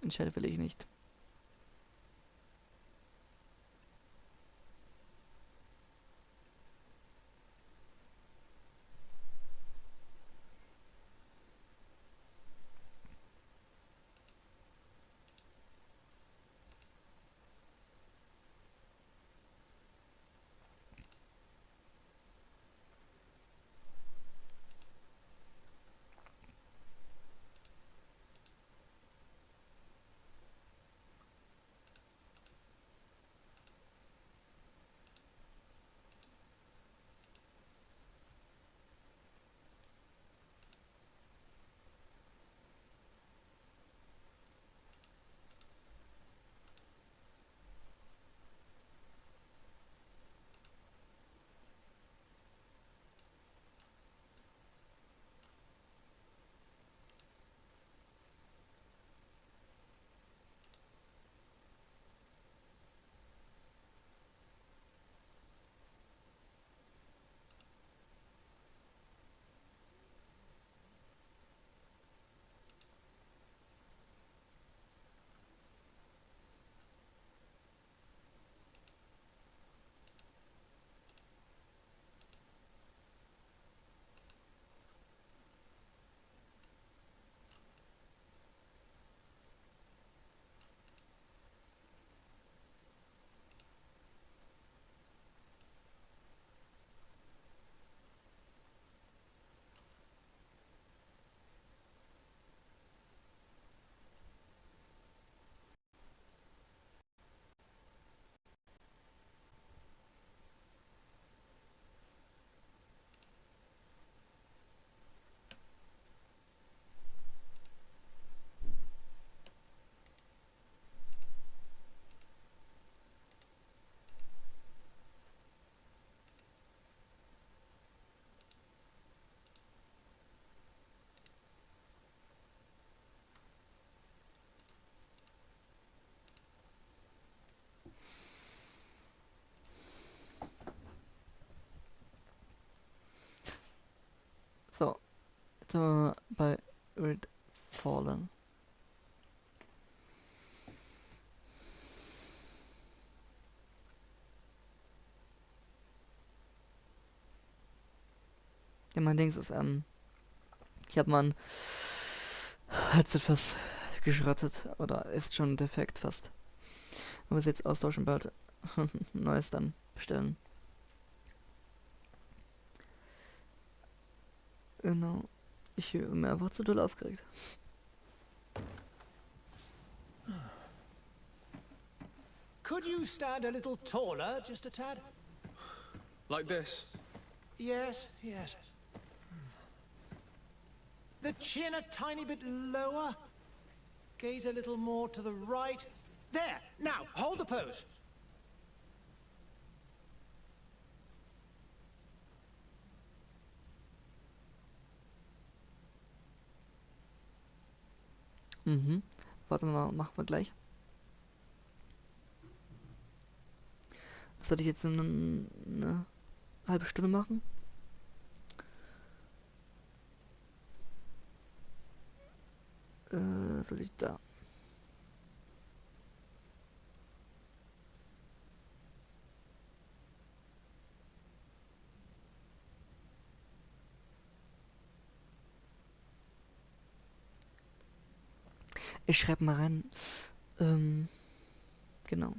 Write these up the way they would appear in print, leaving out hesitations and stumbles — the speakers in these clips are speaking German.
Entscheide will ich nicht. So, jetzt sind wir bei Greedfall. Ja, mein Dings ist, ich habe mein Headset fast geschrottet, oder ist schon defekt fast. Aber es jetzt austauschen bald. Neues dann bestellen. Genau. Ich bin mir einfach zu doll aufgeregt. Could you stand a little taller, just a tad? Like this? Yes, yes. The chin a tiny bit lower. Gaze a little more to the right. There! Now, hold the pose. Mhm. Warte mal, machen wir gleich. Soll ich jetzt eine halbe Stunde machen? Soll ich da? Ich schreibe mal rein. Genau.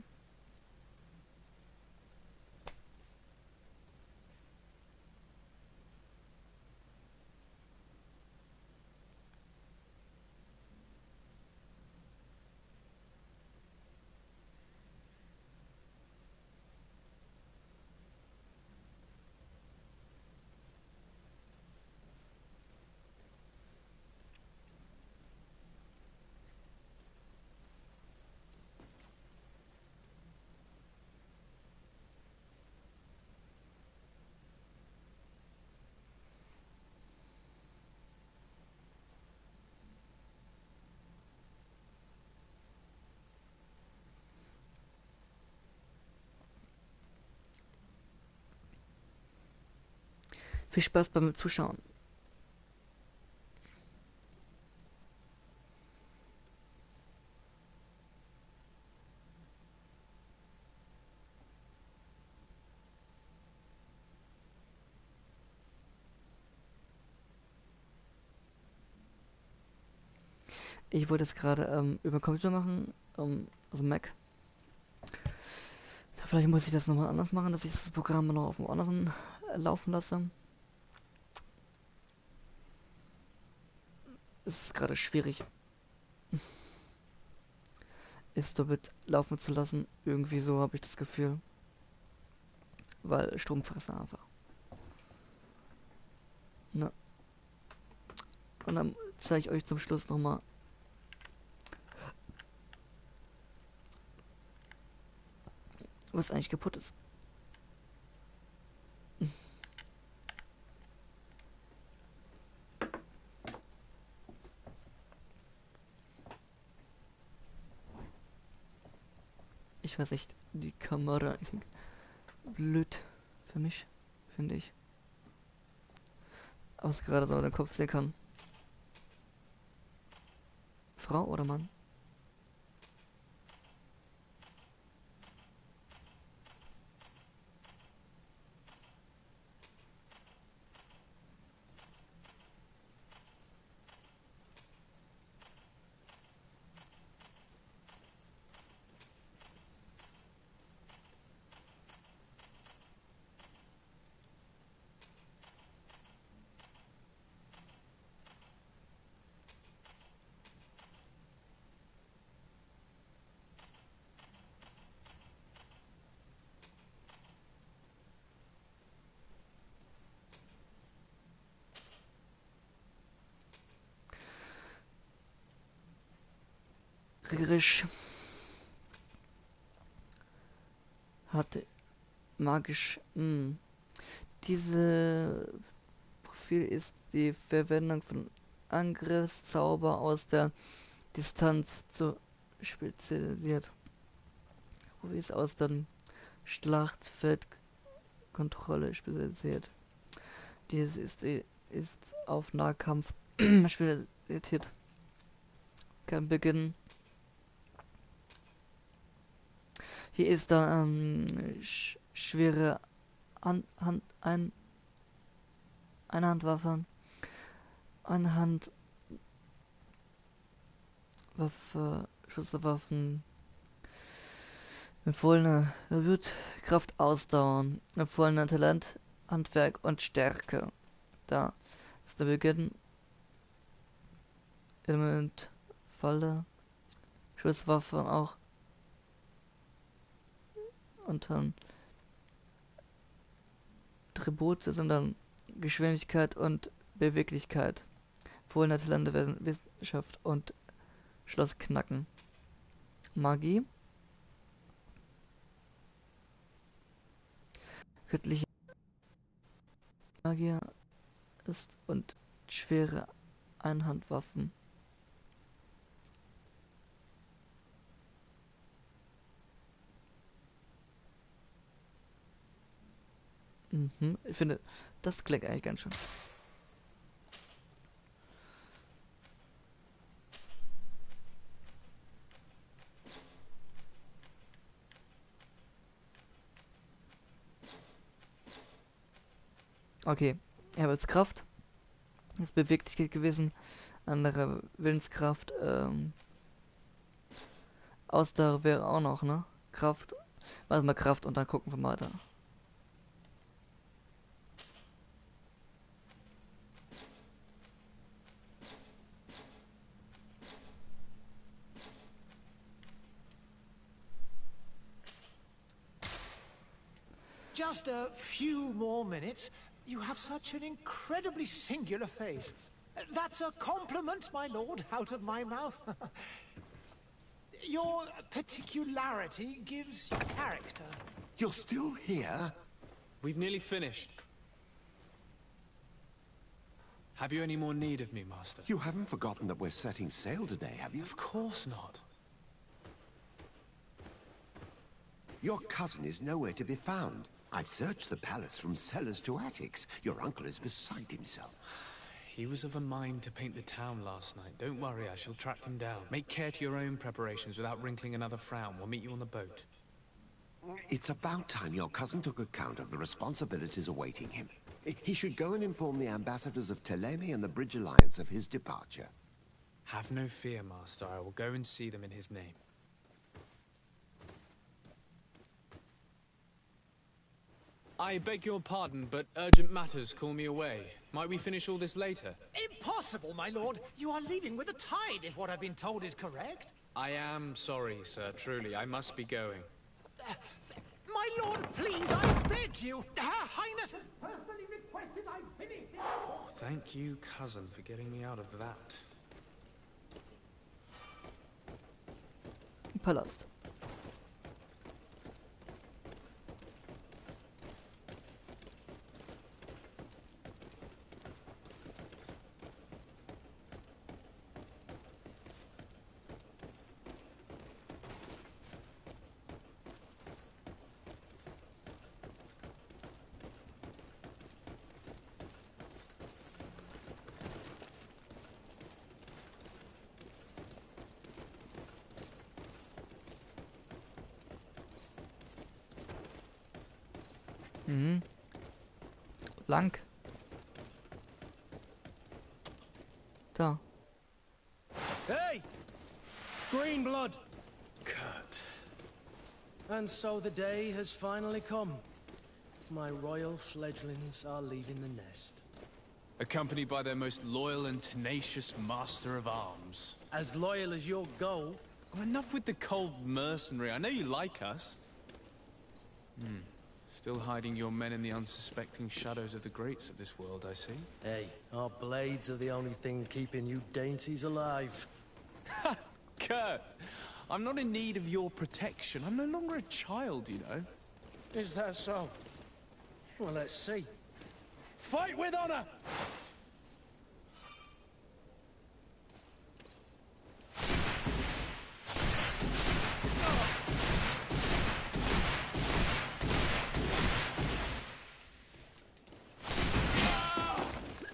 Viel Spaß beim Zuschauen. Ich wollte es gerade über den Computer machen, also Mac. Vielleicht muss ich das nochmal anders machen, dass ich das Programm noch auf dem anderen laufen lasse. Es ist gerade schwierig, es doppelt laufen zu lassen. Irgendwie so habe ich das Gefühl. Weil Stromfresser einfach. Na. Und dann zeige ich euch zum Schluss nochmal, was eigentlich kaputt ist. Ich weiß nicht, die Kamera ist blöd für mich, finde ich. Aber es gerade so den Kopf sehen kann. Frau oder Mann? Riggerisch hatte magisch. Diese Profil ist die Verwendung von Angriffszauber aus der Distanz zu spezialisiert. Wie es aus der Schlachtfeldkontrolle spezialisiert. Dieses ist auf Nahkampf spezialisiert. Kann beginnen. Hier ist da schwere Einhandwaffe. Einhandwaffe, Schusswaffen. Empfohlene Kraft, Ausdauer. Empfohlene Talent, Handwerk und Stärke. Da ist der Beginn. Element, Falle. Schusswaffe auch. Und dann Attribute sind dann Geschwindigkeit und Beweglichkeit. Empfohlene Talente werden Wissenschaft und Schloss knacken. Magie. Göttliche Magier ist und schwere Einhandwaffen. Ich finde, das klingt eigentlich ganz schön. Okay, ich habe jetzt Kraft. Das ist Beweglichkeit gewesen. Andere Willenskraft. Ausdauer wäre auch noch, ne? Kraft. Machen wir Kraft und dann gucken wir mal weiter. Just a few more minutes. You have such an incredibly singular face. That's a compliment, my lord, out of my mouth. Your particularity gives you character. You're still here? We've nearly finished. Have you any more need of me, Master? You haven't forgotten that we're setting sail today, have you? Of course not. Your cousin is nowhere to be found. I've searched the palace from cellars to attics. Your uncle is beside himself. He was of a mind to paint the town last night. Don't worry, I shall track him down. Make care to your own preparations without wrinkling another frown. We'll meet you on the boat. It's about time your cousin took account of the responsibilities awaiting him. He should go and inform the ambassadors of Teleme and the Bridge Alliance of his departure. Have no fear, Master. I will go and see them in his name. I beg your pardon, but urgent matters call me away. Might we finish all this later? Impossible, my lord. You are leaving with the tide, if what I've been told is correct. I am sorry, sir. Truly, I must be going. My lord, please, I beg you. Her Highness has personally requested I finish this. Thank you, cousin, for getting me out of that. Palast. Mhm. Lang. Da. Hey! Green blood! Kurt. And so the day has finally come. My royal fledglings are leaving the nest. Accompanied by their most loyal and tenacious master of arms. As loyal as your goal. Oh, enough with the cold mercenary. I know you like us. Still hiding your men in the unsuspecting shadows of the greats of this world, I see. Hey, our blades are the only thing keeping you dainties alive. Kurt, I'm not in need of your protection. I'm no longer a child, you know. Is that so? Well, let's see. Fight with honor!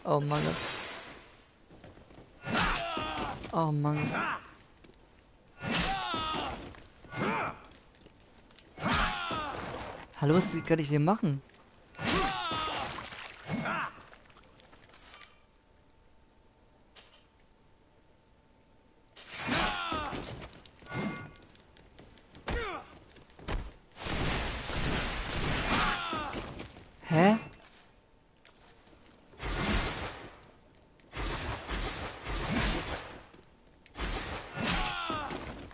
Oh Mann. Oh Mann. Hallo, was kann ich denn machen? Hä?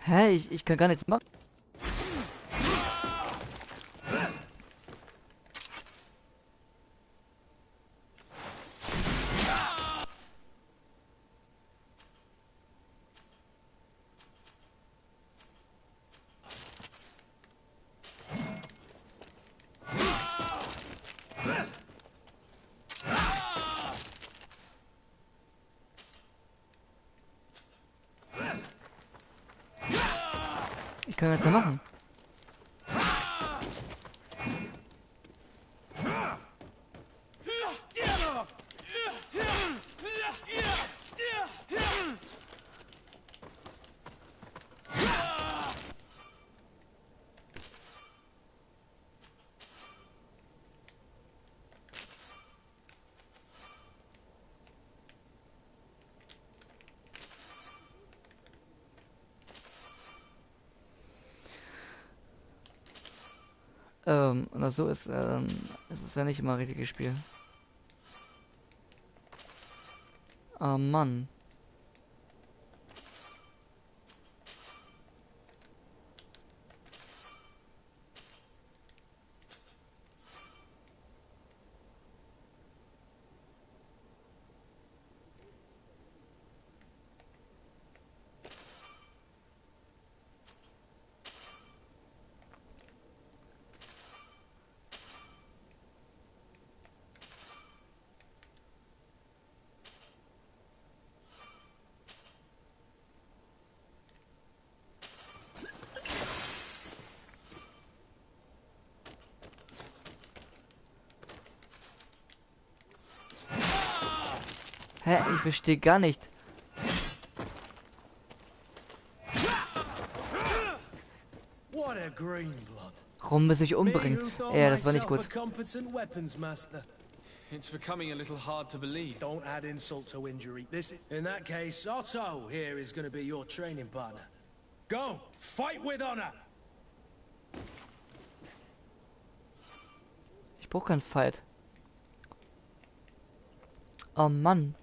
Hä? Ich kann gar nichts machen. Ich kann nichts mehr machen. Oder so ist, es ist ja nicht immer ein richtiges Spiel. Ah, Mann. Hä? Ich verstehe gar nicht. What a green blood. Warum muss ich Me umbringen? who thought Ja, das war nicht myself gut. a competent weapons master. It's becoming a little hard to believe. Don't add insult to injury. In that case, Otto here is going to be your training partner. Go, fight with honor. Ich brauche keinen Fight. Oh Mann.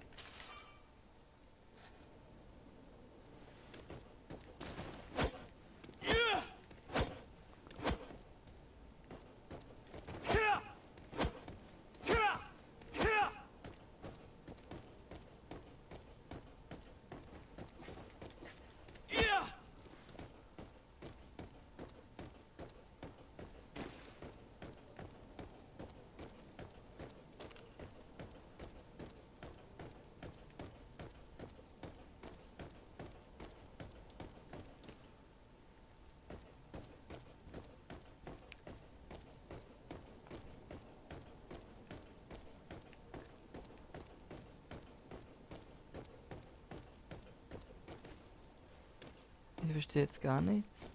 Ich verstehe jetzt gar nichts.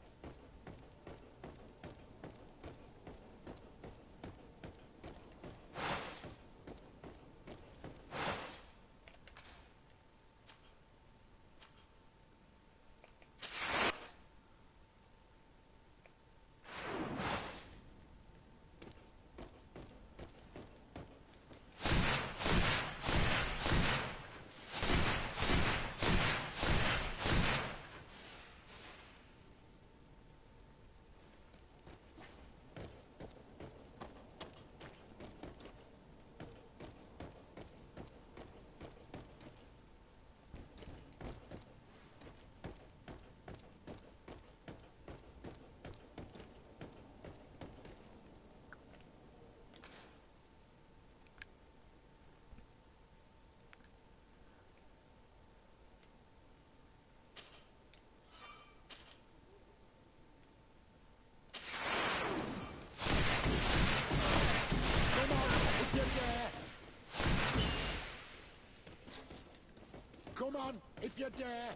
Come on, if you dare.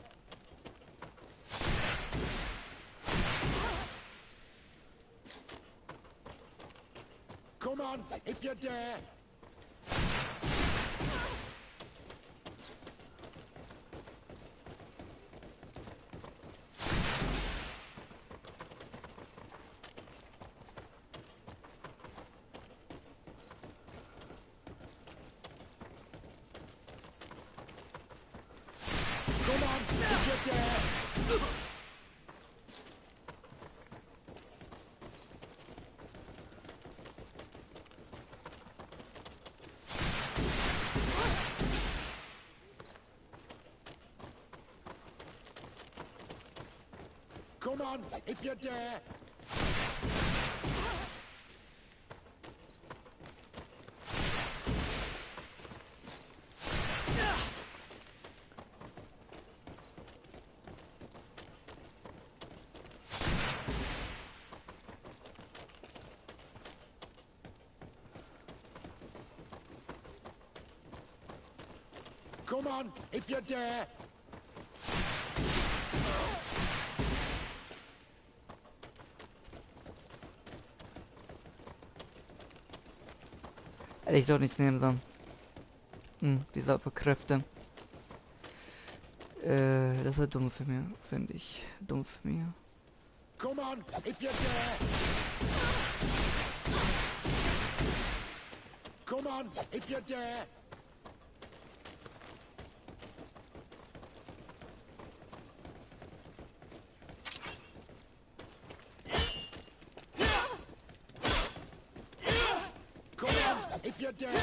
Come on, if you dare. Come on, if you dare. Come on, if you dare. Hätte ich doch nichts nehmen sollen. Diese Kräfte. Das war dumm für mich, finde ich. Dumm für mich. Come on, if you dare. Come on, if you dare. If you dare.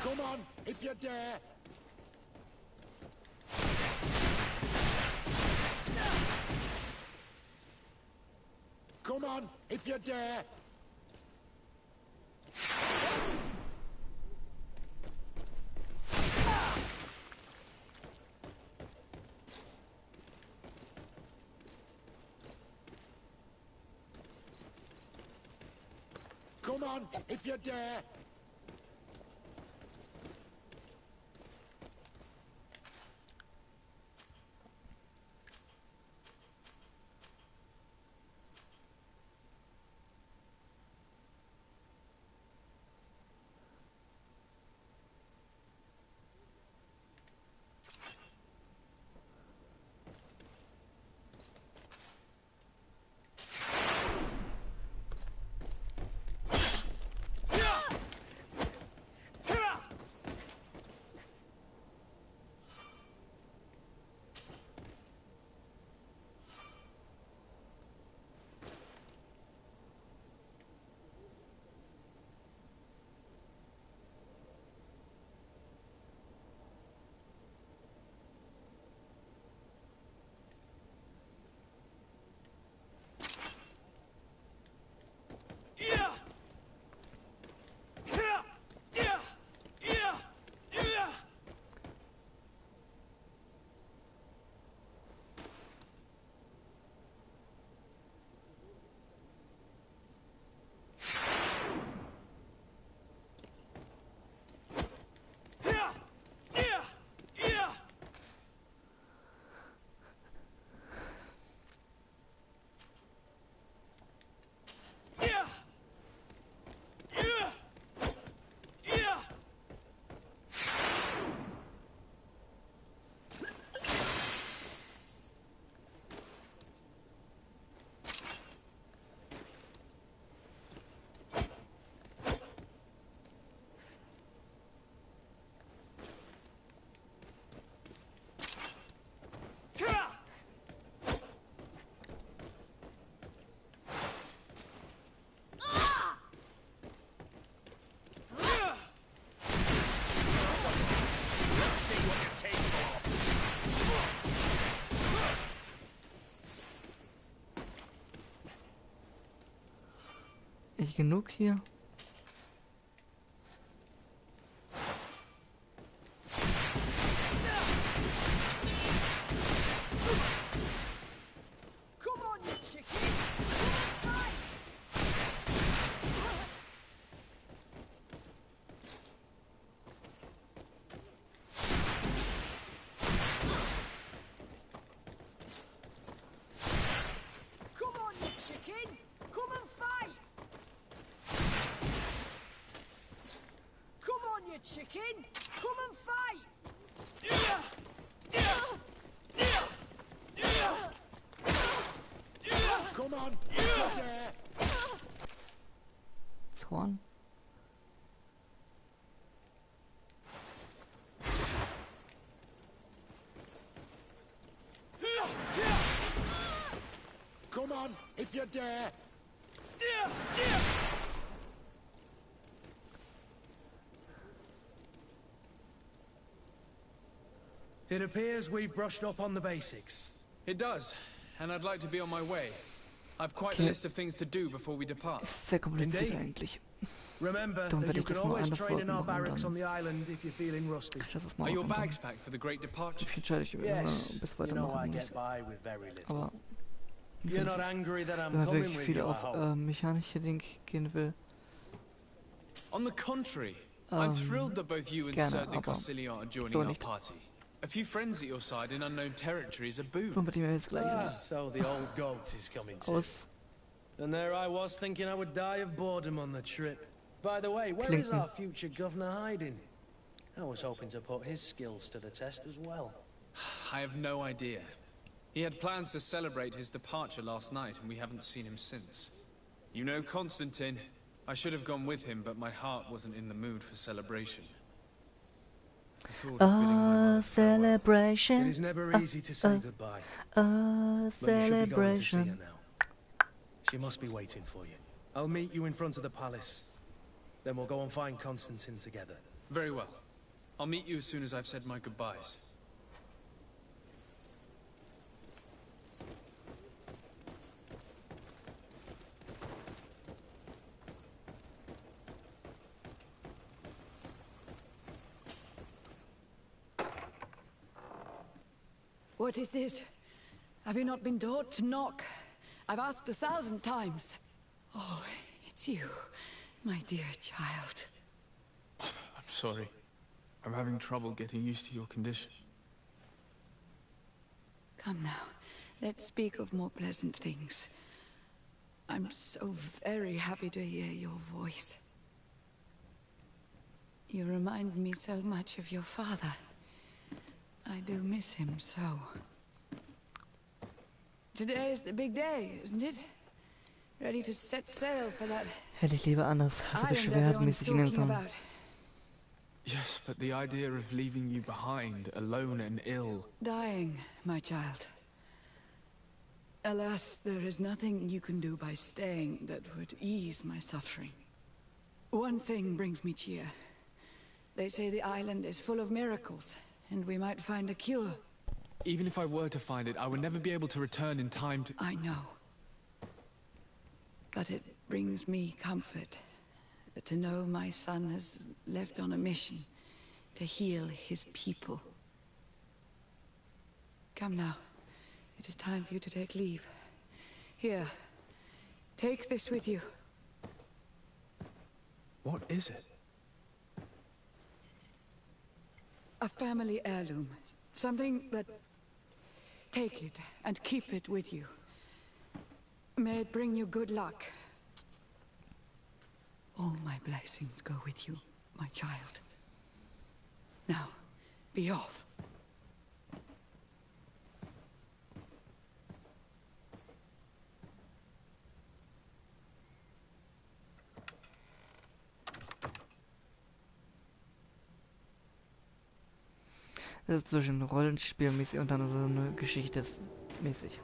Come on, if you dare. Come on, if you dare. Come on, if you dare. Nicht genug hier? Come on, you chicken! Come on, you chicken! Come and fight! Come on, you chicken! Come and fight! Come on, if you dare. Zorn. Come on, if you dare. It appears we've brushed up on the basics. It does, and I'd like to be on my way. I've quite a Okay. list of things to do before we depart. Sehr kompliziert Indeed. eigentlich. Remember Dann that werde you ich can das nur always eine train Folge in our machen und barracks on dann the island if you're feeling rusty. kann ich das Are your machen. bags packed for the great departure? Ich entscheide mich immer Yes, bis you know I weitermachen get muss. by with very little. Aber You're not angry that I'm wenn man coming wirklich with viel you, I auf hope. mechanische Dinge gehen will, On the contrary, I'm thrilled that both you and gerne, Sir de aber Castellion are joining so our nicht. party. A few friends at your side in unknown territory is a boon. nur mit dem wir jetzt gleich Ah, so the old goat is coming too. aus And there I was thinking I would die of boredom on the trip. By the way, where is Klinken. our future governor hiding? I was hoping to put his skills to the test as well. I have no idea. He had plans to celebrate his departure last night, and we haven't seen him since. You know Constantine. I should have gone with him, but my heart wasn't in the mood for celebration. I thought of bidding my mother farewell. celebration. It is never easy to say goodbye. A But you should be going to see her celebration. now. She must be waiting for you. I'll meet you in front of the palace. Then we'll go and find Constantine together. Very well. I'll meet you as soon as I've said my goodbyes. What is this? Have you not been taught to knock? I've asked 1,000 times. Oh, it's you, my dear child. I'm sorry. I'm having trouble getting used to your condition. Come now, let's speak of more pleasant things. I'm so very happy to hear your voice. You remind me so much of your father. I do miss him so. Today is the big day, isn't it? Ready to set sail for that Hätte ich lieber anders. Hast du das island Schwert everyone's mäßig talking hingekommen? about. Yes, but the idea of leaving you behind, alone and ill. Dying, my child. Alas, there is nothing you can do by staying that would ease my suffering. One thing brings me cheer. They say the island is full of miracles, and we might find a cure. Even if I were to find it, I would never be able to return in time to... I know. But it brings me comfort to know my son has left on a mission to heal his people. Come now. It is time for you to take leave. Here, take this with you. What is it? A family heirloom. Something that... Take it and keep it with you. May it bring you good luck. All my blessings go with you, my child. Now, be off. Das ist zwischen Rollenspielmäßig und dann so eine Geschichte mäßig.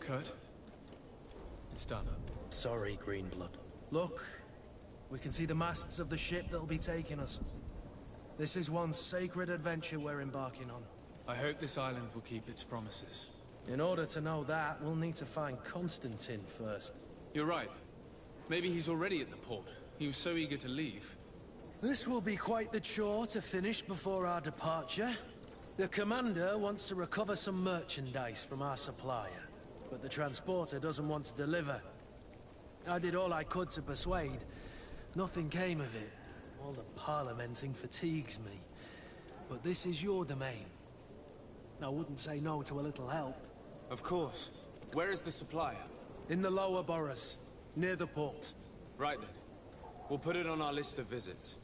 Kurt? It's done. Sorry, Greenblood. Look, we can see the masts of the ship that'll be taking us. This is one sacred adventure we're embarking on. I hope this island will keep its promises. In order to know that, we'll need to find Constantine first. You're right. Maybe he's already at the port. He was so eager to leave. This will be quite the chore to finish before our departure. The commander wants to recover some merchandise from our supplier, but the transporter doesn't want to deliver. I did all I could to persuade. Nothing came of it. All the parliamenting fatigues me. But this is your domain. I wouldn't say no to a little help. Of course. Where is the supplier? In the lower boroughs, near the port. Right then. We'll put it on our list of visits.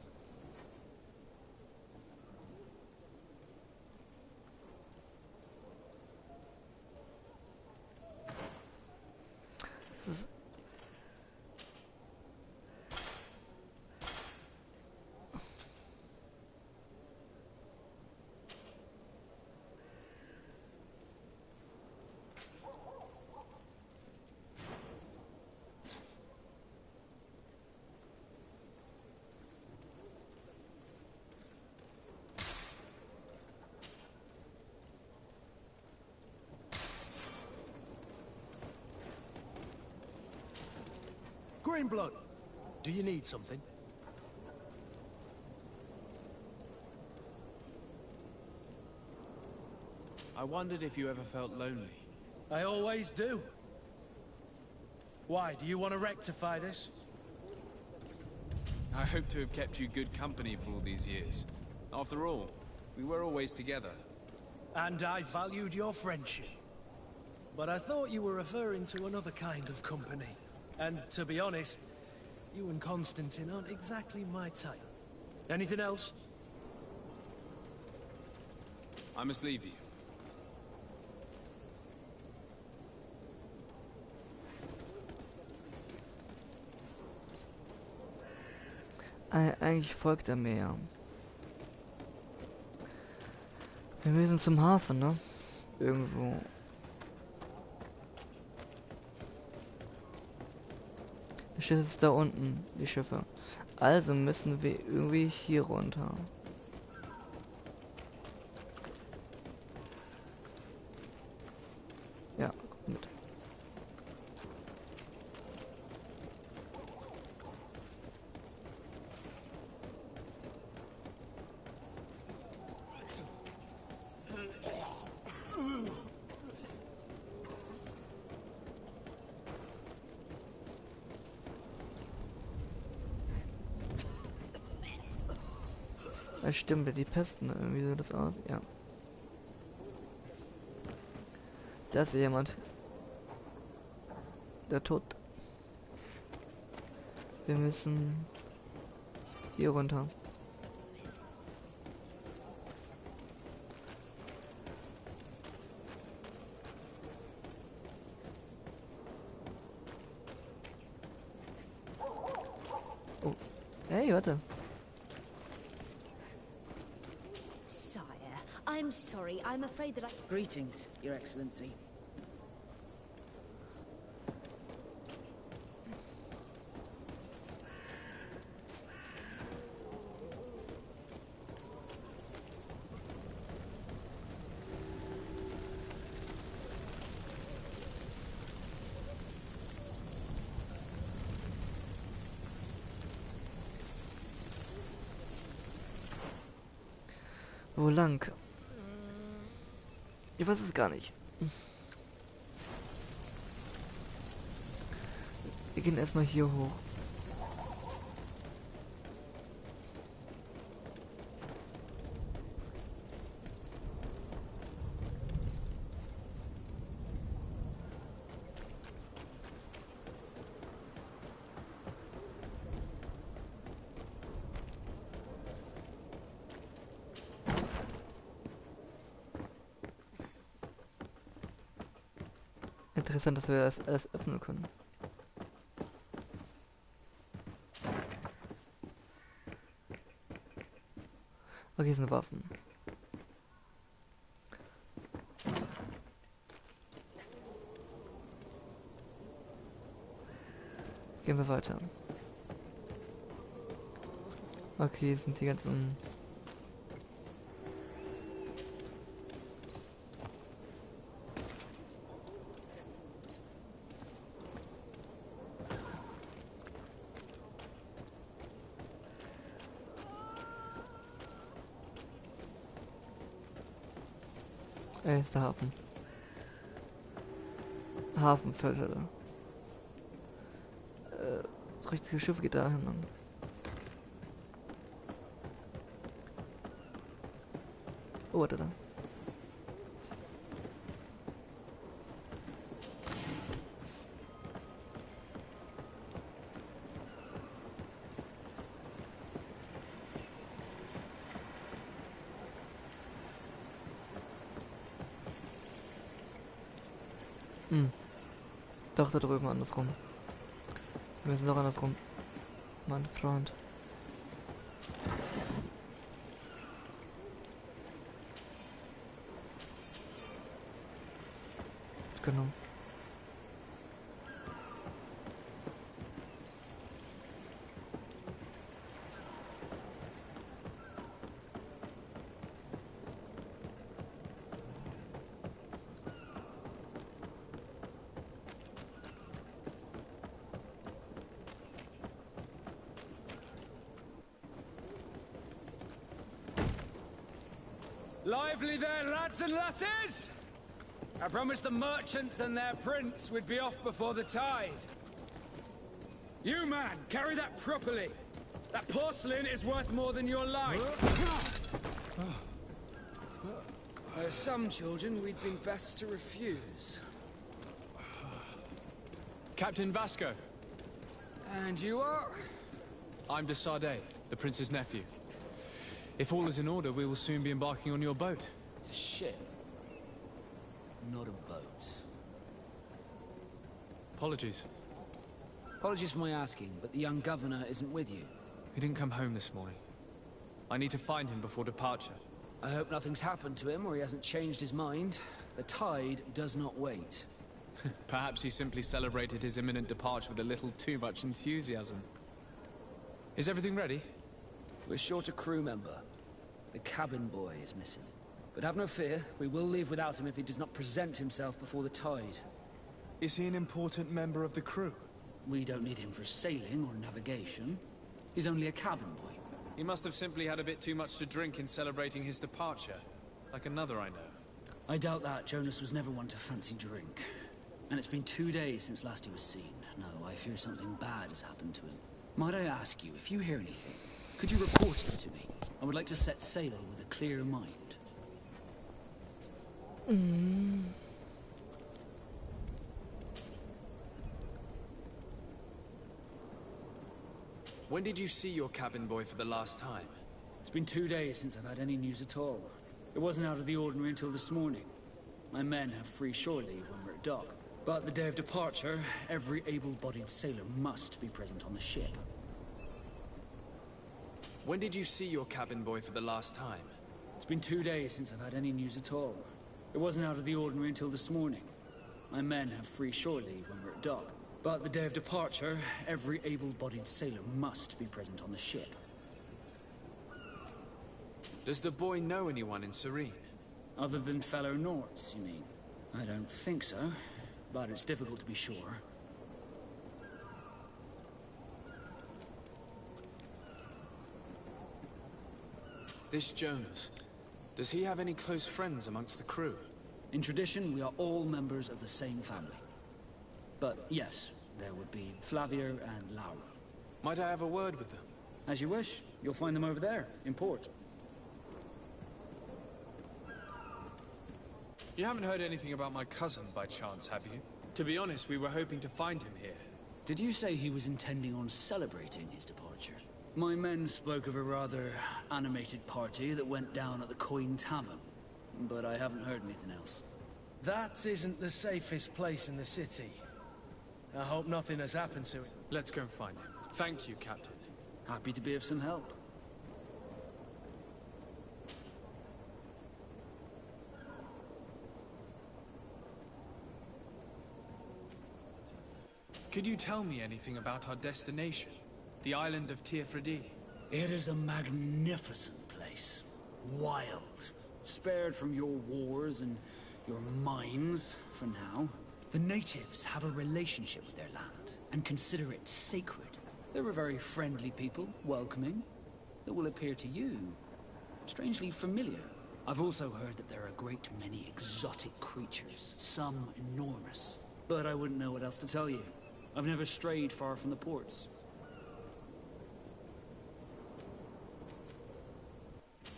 Greenblood, do you need something? I wondered if you ever felt lonely. I always do. Why, do you want to rectify this? I hope to have kept you good company for all these years. After all, we were always together. And I valued your friendship. But I thought you were referring to another kind of company. And to be honest, you and Constantine aren't exactly my type. Anything else? I must leave you. Eigentlich folgt er mir ja. Wir müssen zum Hafen, ne? Irgendwo. Das Schiff ist da unten, die Schiffe. Also müssen wir irgendwie hier runter. Ja, Stimmt, die Pesten, irgendwie sieht das aus. Ja. Da ist jemand. Der tot. Wir müssen hier runter. Oh. Hey, warte. Sire, I'm sorry. I'm afraid that I... Greetings, Your Excellency. Wo lang? Ich weiß es gar nicht. Wir gehen erstmal hier hoch. Interessant, dass wir das alles öffnen können. Okay, hier sind Waffen. Gehen wir weiter. Okay, hier sind die ganzen... ist der Hafen. Hafenfelder. Das richtige Schiff geht da hin. Oh, warte da. Doch, da drüben andersrum. Wir müssen doch andersrum. Mein Freund. Genau. Lively there, lads and lasses! I promised the merchants and their prince we'd be off before the tide. You, man, carry that properly. That porcelain is worth more than your life. There are some children we'd been best to refuse. Captain Vasco. And you are? I'm de Sardet, the prince's nephew. If all is in order, we will soon be embarking on your boat. It's a ship, not a boat. Apologies. Apologies for my asking, but the young governor isn't with you. He didn't come home this morning. I need to find him before departure. I hope nothing's happened to him or he hasn't changed his mind. The tide does not wait. Perhaps he simply celebrated his imminent departure with a little too much enthusiasm. Is everything ready? We're short a crew member. The cabin boy is missing. But have no fear, we will leave without him if he does not present himself before the tide. Is he an important member of the crew? We don't need him for sailing or navigation. He's only a cabin boy. He must have simply had a bit too much to drink in celebrating his departure. Like another I know. I doubt that. Jonas was never one to fancy drink. And it's been 2 days since last he was seen. No, I fear something bad has happened to him. Might I ask you, if you hear anything, Could you report it to me? I would like to set sail with a clear mind. When did you see your cabin boy for the last time? It's been 2 days since I've had any news at all. It wasn't out of the ordinary until this morning. My men have free shore leave when we're at dock. But the day of departure, every able-bodied sailor must be present on the ship. When did you see your cabin boy for the last time? It's been 2 days since I've had any news at all. It wasn't out of the ordinary until this morning. My men have free shore leave when we're at dock. But the day of departure, every able-bodied sailor must be present on the ship. Does the boy know anyone in Serene? Other than fellow Norts, you mean? I don't think so, but it's difficult to be sure. This Jonas, does he have any close friends amongst the crew? In tradition, we are all members of the same family. But yes, there would be Flavio and Laura. Might I have a word with them? As you wish. You'll find them over there, in port. You haven't heard anything about my cousin by chance, have you? To be honest, we were hoping to find him here. Did you say he was intending on celebrating his departure? My men spoke of a rather animated party that went down at the Coin Tavern, but I haven't heard anything else. That isn't the safest place in the city. I hope nothing has happened to it. Let's go and find him. Thank you, Captain. Happy to be of some help. Could you tell me anything about our destination? The island of Teofredi? It is a magnificent place. Wild. Spared from your wars and your mines, for now. The natives have a relationship with their land, and consider it sacred. They're a very friendly people, welcoming, that will appear to you strangely familiar. I've also heard that there are a great many exotic creatures, some enormous. But I wouldn't know what else to tell you. I've never strayed far from the ports.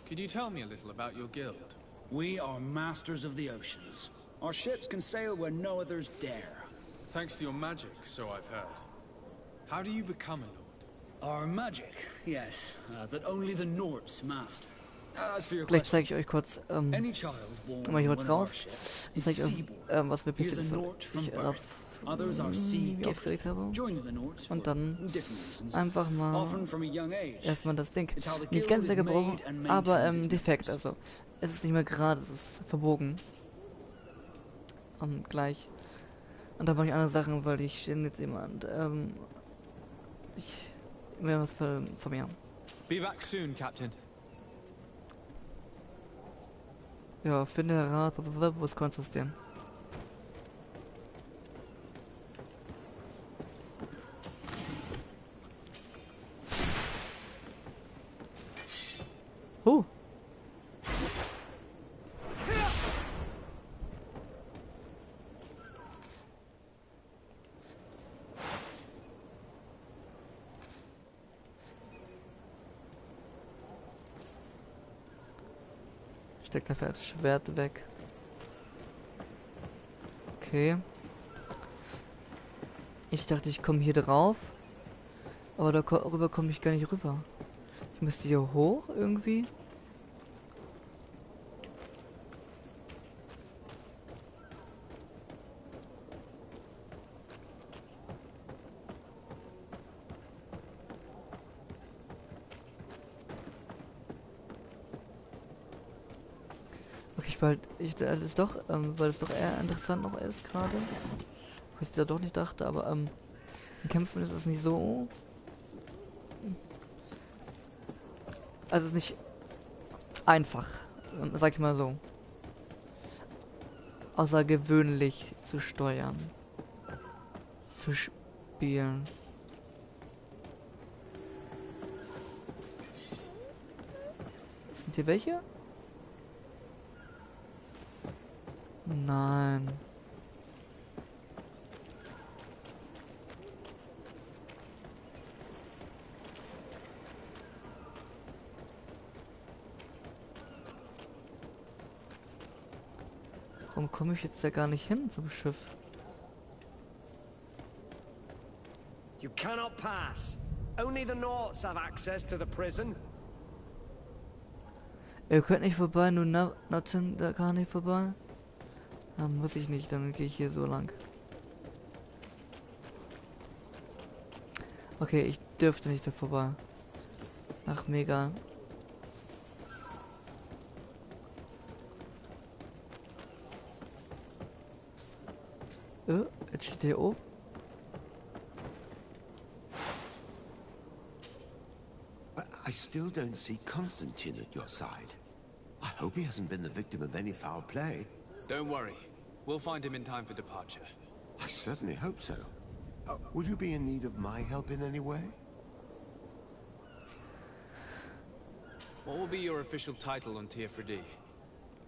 Could you tell me a little about your guild? We are masters of the oceans. Our ships can sail where no others dare. Thanks to your magic, so I've heard. How do you become a lord? Our magic, yes, that only the Nords master. As for your Gleich question, zeige ich euch kurz, any child born mal hier on kurz one of our raus ships und is zeige euch, seaborn. was mir He is passiert a ist, Nord from ich birth. Others are sea mich aufgeregt habe. joining the Nords for Und dann different reasons. einfach mal Often from a young age. erstmal das Ding. It's how the Nicht guild ganz is sehr gebrochen, made and aber maintains its defekt. members. Also es ist nicht mehr gerade, es ist verbogen. Gleich. Und da mache ich andere Sachen, weil ich jetzt jemand, ich will was von mir. Be back soon, Captain. Ja, finde heraus, wo ist Konsistieren. Steckt dafür das Schwert weg. Okay. Ich dachte, ich komme hier drauf. Aber darüber komme ich gar nicht rüber. Ich müsste hier hoch irgendwie. Weil es doch eher interessant noch ist gerade. Wo ich es ja doch nicht dachte, aber in Kämpfen ist es nicht so. Also es ist nicht einfach, sag ich mal so. Außergewöhnlich zu steuern. Zu spielen. Sind hier welche? Nein. Warum komme ich jetzt da gar nicht hin zum Schiff? You cannot pass. Only the Norts have access to the prison. Ihr könnt nicht vorbei, nur Notten, da kann nicht vorbei. Dann muss ich nicht, dann gehe ich hier so lang. Okay, ich dürfte nicht da vorbei. Ach, mega. Jetzt steht hier oben. I still don't see Constantine at your side. I hope he hasn't been the victim of any foul play. Don't worry. We'll find him in time for departure. I certainly hope so. Would you be in need of my help in any way? What will be your official title on Tier 4D?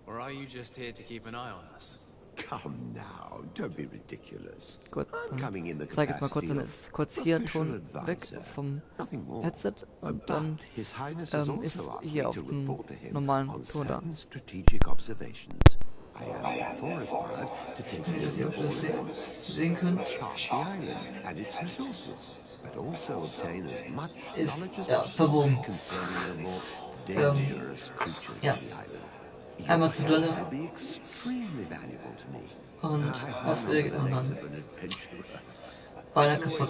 Or are you just here to keep an eye on us? Come now, don't be ridiculous. Gut, I'm coming in the zeig jetzt mal kurz, dann capacity ist kurz hier official Ton weg advisor. vom Nothing more. Headset und dann But His Highness has ist also asked hier me auf to dem report to him normalen on Ton da. certain strategic observations. I am therefore required to take Ich weiß nicht, ob ihr das sehen könnt. chart the island and its resources, but also obtain as much Ist knowledge as ja possible verwoben. concerning the more dangerous creatures Ja. of the island. Your Einmal zur help Delle. will be extremely valuable to me. Und I've aufgelegt known und the legs dann of an adventurer. Beine kaputt.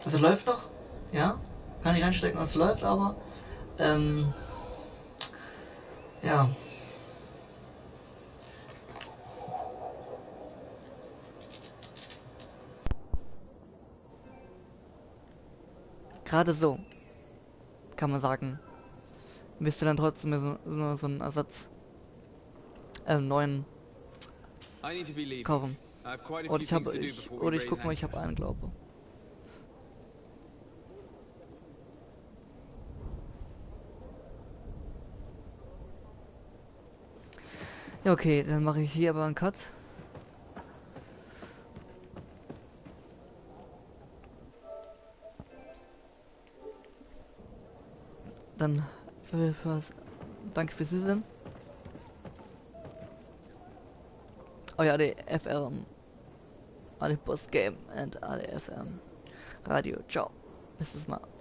Also läuft noch. Ja. Kann ich reinstecken, es läuft, aber ja. Gerade so, kann man sagen, wisst ihr dann trotzdem so einen Ersatz, neuen I need to be leaving. kaufen. I have quite a Oder few ich habe, things to do before we oder ich raise guck mal, ich anchor. habe einen, glaube. Ja, okay, dann mache ich hier aber einen Cut. Dann danke fürs Zusehen. Euer ADFM, AD Post Game and ADFM Radio. Ciao. Bis zum Mal.